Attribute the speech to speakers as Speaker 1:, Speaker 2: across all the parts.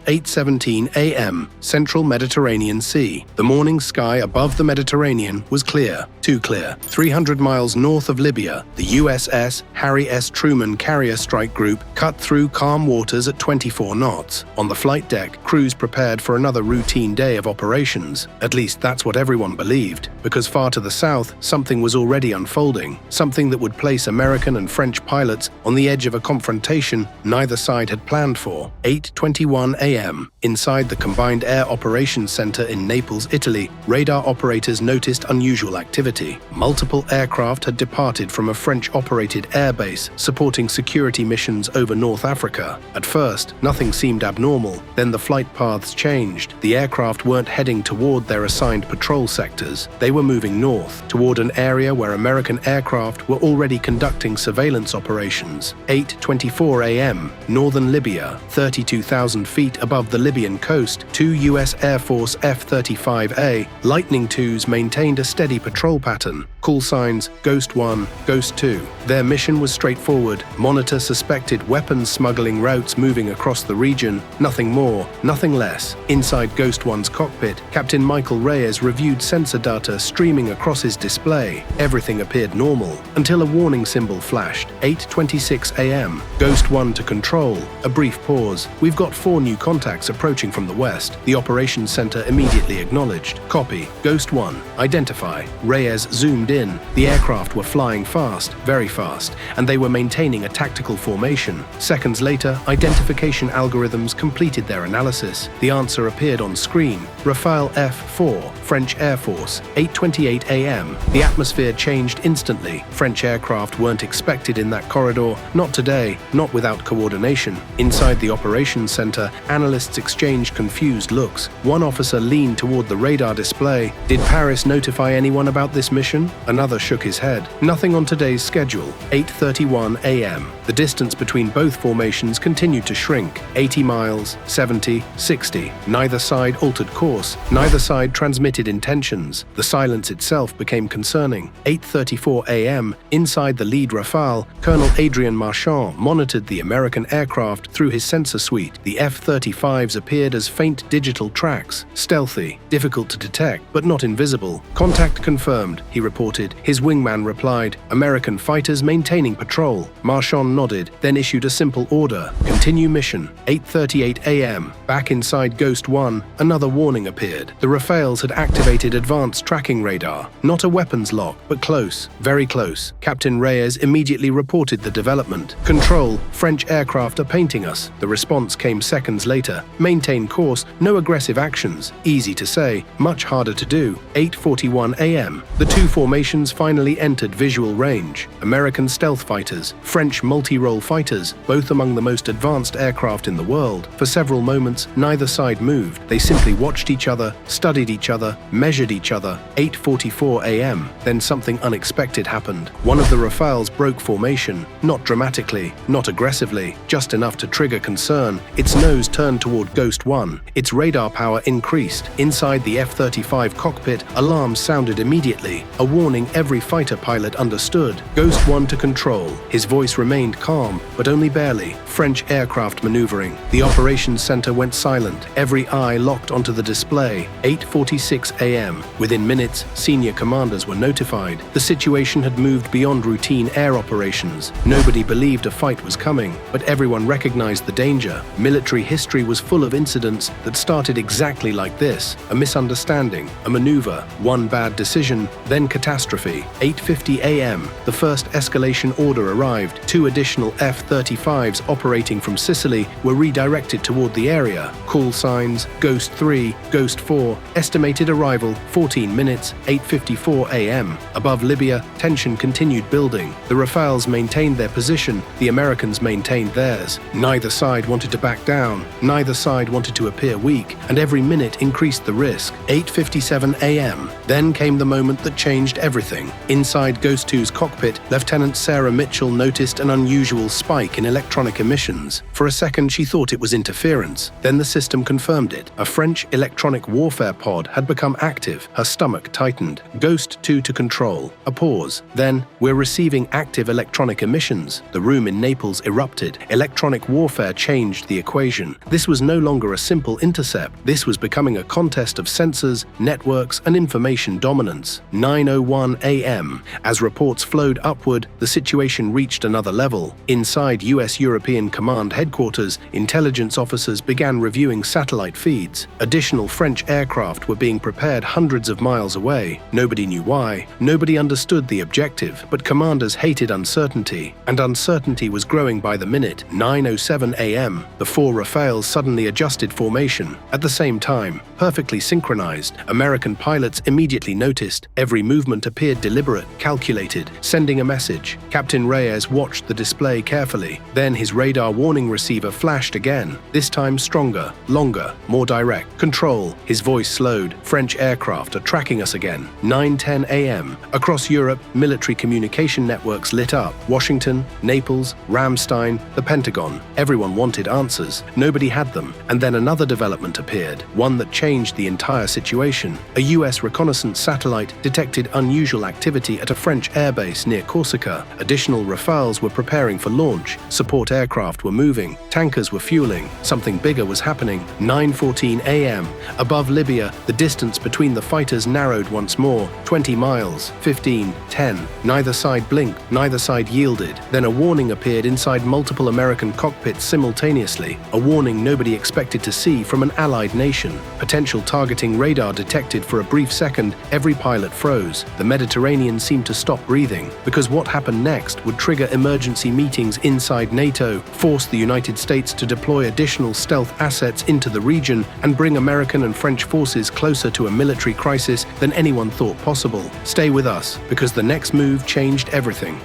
Speaker 1: 8:17 a.m., Central Mediterranean Sea. The morning sky above the Mediterranean was clear, too clear. 300 miles north of Libya, the USS Harry S. Truman Carrier Strike Group cut through calm waters at 24 knots. On the flight deck, crews prepared for another routine day of operations. At least that's what everyone believed, because far to the south, something was already unfolding, something that would place American and French pilots on the edge of a confrontation neither side had planned for. 8:21 a.m. Inside the Combined Air Operations Center in Naples, Italy, radar operators noticed unusual activity. Multiple aircraft had departed from a French-operated airbase supporting security missions over North Africa. At first, nothing seemed abnormal. Then the flight paths changed. The aircraft weren't heading toward their assigned patrol sectors. They were moving north, toward an area where American aircraft were already conducting surveillance operations. 8:24 a.m. Northern Libya, 32,000 feet above the Libyan coast, two U.S. Air Force F-35A Lightning IIs maintained a steady patrol pattern. Call signs Ghost 1, Ghost 2. Their mission was straightforward: monitor suspected weapons smuggling routes moving across the region. Nothing more, nothing less. Inside Ghost 1's cockpit, Captain Michael Reyes reviewed sensor data streaming across his display. Everything appeared normal, until a warning symbol flashed. 8:26 a.m. Ghost 1 to control. A brief pause. We've got 4 new contacts approaching from the west. The operations center immediately acknowledged. Copy. Ghost 1. Identify. Reyes zoomed in. The aircraft were flying fast, very fast, and they were maintaining a tactical formation. Seconds later, identification algorithms completed their analysis. The answer appeared on screen. Rafale F-4, French Air Force. 8:28 a.m. The atmosphere changed instantly. French aircraft weren't expected in that corridor. Not today, not without coordination. Inside the operations center, analysts exchanged confused looks. One officer leaned toward the radar display. Did Paris notify anyone about this mission? Another shook his head. Nothing on today's schedule. 8:31 a.m. The distance between both formations continued to shrink. 80 miles, 70, 60. Neither side altered course. Neither side transmitted intentions. The silence itself became concerning. 8:34 a.m. Inside the lead Rafale, Colonel Adrien Marchand monitored the American aircraft through his sensor suite. The F-35s appeared as faint digital tracks, stealthy, difficult to detect, but not invisible. Contact confirmed, he reported. His wingman replied, American fighters maintaining patrol. Marchand nodded, then issued a simple order: continue mission. 8:38 a.m. Back inside Ghost 1, another warning appeared. The Rafales had activated advanced tracking radar. Not a weapons lock, but close, very close. Captain Reyes immediately reported the development. Control, French aircraft are painting us. The response came seconds later. Maintain course, no aggressive actions. Easy to say, much harder to do. 8:41 a.m. The two formations finally entered visual range. American stealth fighters, French multi-role fighters, both among the most advanced aircraft in the world. For several moments, neither side moved. They simply watched each other, studied each other, measured each other. 8:44 a.m. Then something unexpected happened. One of the Rafales broke formation, not dramatically, not aggressively, just enough to trigger concern. Its nose turned toward Ghost 1. Its radar power increased. Inside the F-35 cockpit, alarms sounded immediately, a warning every fighter pilot understood. Ghost 1 to control. His voice remained calm, but only barely. French aircraft maneuvering. The operations center went silent, every eye locked onto the display. 8:46 a.m. Within minutes, senior commanders were notified. The situation had moved beyond routine air operations. Nobody believed a fight was coming, but everyone recognized the danger. Military history was full of incidents that started exactly like this: a misunderstanding, a maneuver, one bad decision, then catastrophe. 8:50 a.m. The first escalation order arrived. 2 additional F-35s operating from Sicily were redirected toward the area. Call signs Ghost 3, Ghost 4. Estimated arrival 14 minutes. 8:54 a.m. Above Libya, tension continued building. The Rafales maintained their position. The Americans maintained theirs. Neither side wanted to back down. Neither side wanted to appear weak, and every minute increased the risk. 8:57 a.m. Then came the moment that changed everything. Inside Ghost 2's cockpit, Lieutenant Sarah Mitchell noticed an unusual spike in electronic emissions. For a second, she thought it was interference. Then the system confirmed it. A French electronic warfare pod had become active. Her stomach tightened. Ghost 2 to control. A pause. Then, we're receiving active electronic emissions. The room in Naples erupted. Electronic warfare changed the equation. This was no longer a simple intercept. This was becoming a contest of sensors, networks, and information dominance. 9:01 a.m. As reports flowed upward, the situation reached another level. Inside U.S. European Command headquarters, intelligence officers began reviewing satellite feeds. Additional French aircraft were being prepared hundreds of miles away. Nobody knew why. Nobody understood the objective, but commanders hated uncertainty, and uncertainty was growing by the minute. 9:07 a.m. The 4 Rafales suddenly adjusted formation. At the same time, perfectly synchronized, American pilots immediately noticed. Every movement appeared deliberate, calculated, sending a message. Captain Reyes watched the display carefully. Then his radar warning receiver flashed again, this time stronger, longer, more direct. Control. His voice slowed. French aircraft are tracking us again. 9:10 a.m. Across Europe, military communication networks lit up. Washington, Naples, Ramstein, the Pentagon. Everyone wanted answers. Nobody had them. And then another development appeared, one that changed the entire situation. A U.S. reconnaissance satellite detected unusual activity at a French airbase near Corsica. Additional Rafales were preparing for launch. Support aircraft were moving. Tankers were fueling. Something bigger was happening. 9:14 a.m. Above Libya, the distance between the fighters narrowed once more. 20 miles, 15, 10. Neither side blinked, neither side yielded. Then a warning appeared inside multiple American cockpits simultaneously. A warning nobody expected to see from an allied nation. Potential targeting radar detected. For a brief second, every pilot froze. The Mediterranean seemed to stop breathing, because what happened next would trigger emergency meetings inside NATO, force the United States to deploy additional stealth assets into the region, and bring American and French forces closer to a military crisis than anyone thought possible. Stay with us, because the next move changed everything.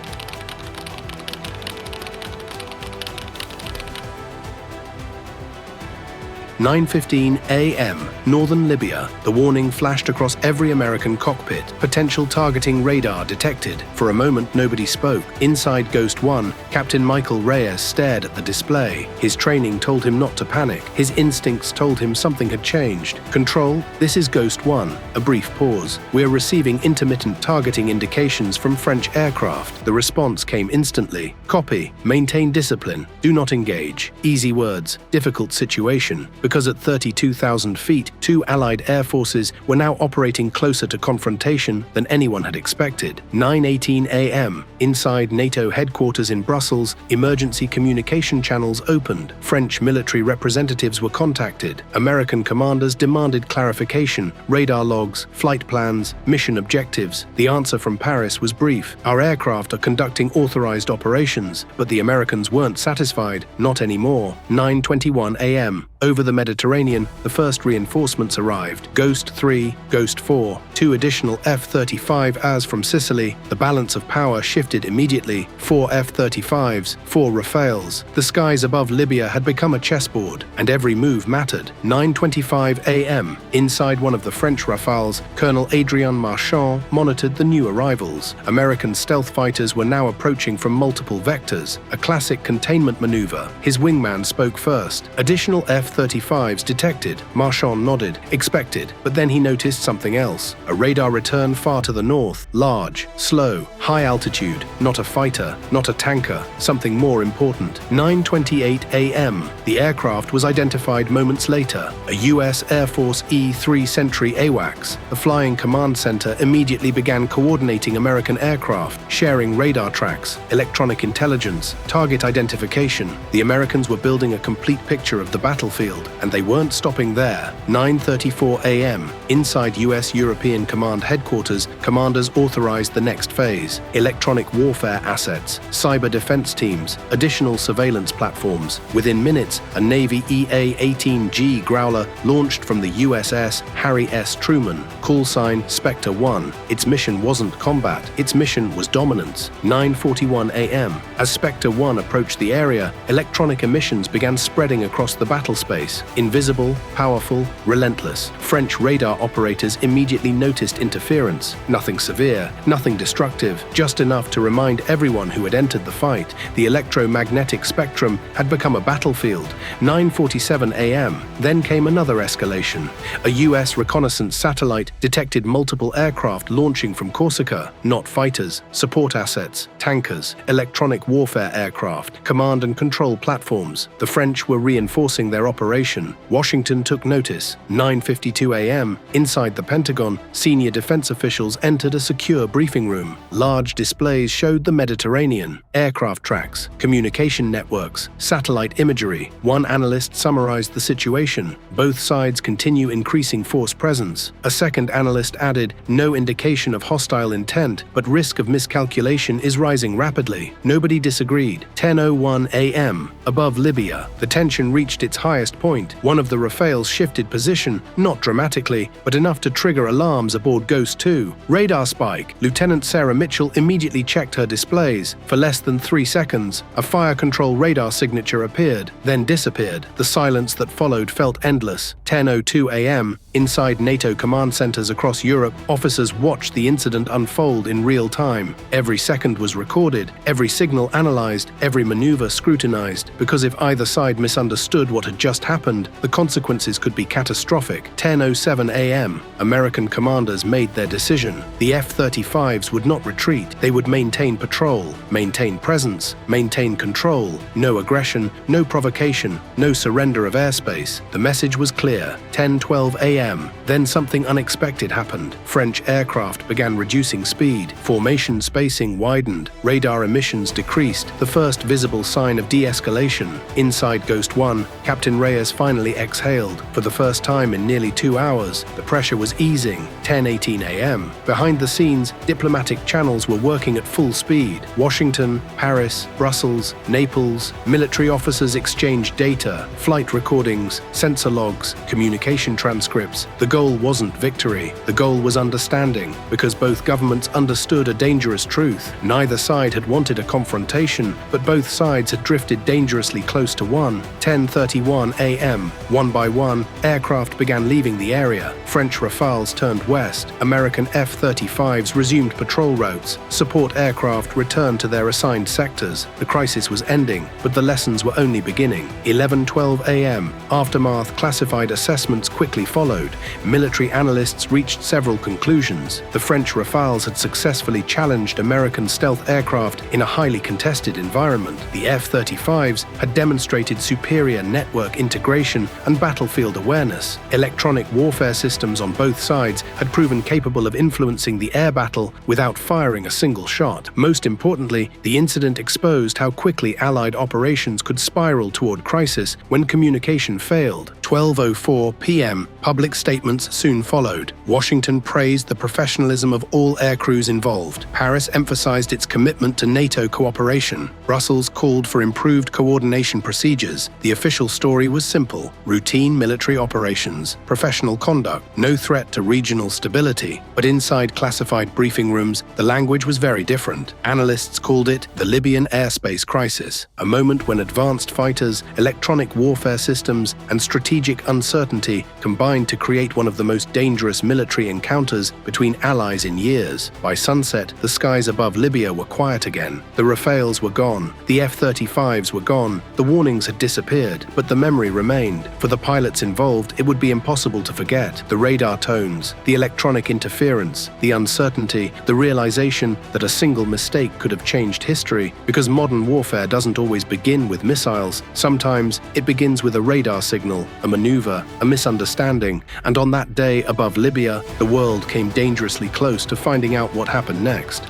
Speaker 1: 9:15 a.m. Northern Libya. The warning flashed across every American cockpit. Potential targeting radar detected. For a moment, nobody spoke. Inside Ghost 1, Captain Michael Reyes stared at the display. His training told him not to panic. His instincts told him something had changed. Control, this is Ghost 1. A brief pause. We're receiving intermittent targeting indications from French aircraft. The response came instantly. Copy. Maintain discipline. Do not engage. Easy words. Difficult situation. Because at 32,000 feet, 2 Allied air forces were now operating closer to confrontation than anyone had expected. 9:18 a.m. Inside NATO headquarters in Brussels, emergency communication channels opened. French military representatives were contacted. American commanders demanded clarification, radar logs, flight plans, mission objectives. The answer from Paris was brief. Our aircraft are conducting authorized operations, but the Americans weren't satisfied. Not anymore. 9:21 a.m. Over the Mediterranean, the first reinforcements arrived. Ghost 3, Ghost 4, 2 additional F-35s from Sicily. The balance of power shifted immediately. 4 F-35s, 4 Rafales. The skies above Libya had become a chessboard, and every move mattered. 9:25 a.m. Inside one of the French Rafales, Colonel Adrien Marchand monitored the new arrivals. American stealth fighters were now approaching from multiple vectors, a classic containment maneuver. His wingman spoke first. Additional F-35s detected. Marchand nodded, expected, but then he noticed something else. A radar return far to the north, large, slow, high altitude, not a fighter, not a tanker, something more important. 9:28 a.m. The aircraft was identified moments later, a U.S. Air Force E-3 Sentry AWACS. The Flying Command Center immediately began coordinating American aircraft, sharing radar tracks, electronic intelligence, target identification. The Americans were building a complete picture of the battlefield, and they weren't stopping there. 9:34 a.m. Inside U.S. European Command headquarters, commanders authorized the next phase. Electronic warfare assets, cyber defense teams, additional surveillance platforms. Within minutes, a Navy EA-18G Growler launched from the USS Harry S. Truman, call sign Spectre 1. Its mission wasn't combat, its mission was dominance. 9:41 a.m. As Spectre 1 approached the area, electronic emissions began spreading across the battlespace. airspace. Invisible, powerful, relentless. French radar operators immediately noticed interference. Nothing severe, nothing destructive, just enough to remind everyone who had entered the fight. The electromagnetic spectrum had become a battlefield. 9:47 a.m. Then came another escalation. A U.S. reconnaissance satellite detected multiple aircraft launching from Corsica, not fighters, support assets, tankers, electronic warfare aircraft, command and control platforms. The French were reinforcing their operation. Washington took notice. 9:52 a.m. Inside the Pentagon, senior defense officials entered a secure briefing room. Large displays showed the Mediterranean, aircraft tracks, communication networks, satellite imagery. One analyst summarized the situation. Both sides continue increasing force presence. A second analyst added, no indication of hostile intent, but risk of miscalculation is rising rapidly. Nobody disagreed. 10:01 a.m. Above Libya, the tension reached its highest point. One of the Rafales shifted position, not dramatically, but enough to trigger alarms aboard Ghost 2. Radar spike. Lieutenant Sarah Mitchell immediately checked her displays. For less than 3 seconds, a fire control radar signature appeared, then disappeared. The silence that followed felt endless. 10:02 a.m. Inside NATO command centers across Europe, officers watched the incident unfold in real time. Every second was recorded, every signal analyzed, every maneuver scrutinized, because if either side misunderstood what had just happened, the consequences could be catastrophic. 10:07 a.m. American commanders made their decision. The F-35s would not retreat. They would maintain patrol, maintain presence, maintain control. No aggression, no provocation, no surrender of airspace. The message was clear. 10:12 a.m. Then something unexpected happened. French aircraft began reducing speed. Formation spacing widened. Radar emissions decreased. The first visible sign of de-escalation. Inside Ghost 1, Captain Reyes finally exhaled. For the first time in nearly 2 hours, the pressure was easing. 10:18 a.m. Behind the scenes, diplomatic channels were working at full speed. Washington, Paris, Brussels, Naples. Military officers exchanged data, flight recordings, sensor logs, communication transcripts. The goal wasn't victory. The goal was understanding, because both governments understood a dangerous truth. Neither side had wanted a confrontation, but both sides had drifted dangerously close to one. 10:31 a.m. One by one, aircraft began leaving the area. French Rafales turned west. American F-35s resumed patrol routes. Support aircraft returned to their assigned sectors. The crisis was ending, but the lessons were only beginning. 11:12 a.m. Aftermath classified assessments quickly followed. Military analysts reached several conclusions. The French Rafales had successfully challenged American stealth aircraft in a highly contested environment. The F-35s had demonstrated superior network integration and battlefield awareness. Electronic warfare systems on both sides had proven capable of influencing the air battle without firing a single shot. Most importantly, the incident exposed how quickly Allied operations could spiral toward crisis when communication failed. 12:04 p.m. Public statements soon followed. Washington praised the professionalism of all aircrews involved. Paris emphasized its commitment to NATO cooperation. Brussels called for improved coordination procedures. The official story was simple: routine military operations, professional conduct, no threat to regional stability. But inside classified briefing rooms, the language was very different. Analysts called it the Libyan airspace crisis, a moment when advanced fighters, electronic warfare systems, and strategic uncertainty combined to create one of the most dangerous military encounters between allies in years. By sunset, the skies above Libya were quiet again. The Rafales were gone. The F-35s were gone. The warnings had disappeared, but the memory remained. For the pilots involved, it would be impossible to forget. The radar tones, the electronic interference, the uncertainty, the realization that a single mistake could have changed history. Because modern warfare doesn't always begin with missiles. Sometimes it begins with a radar signal, a maneuver, a misunderstanding, and on that day above Libya, the world came dangerously close to finding out what happened next.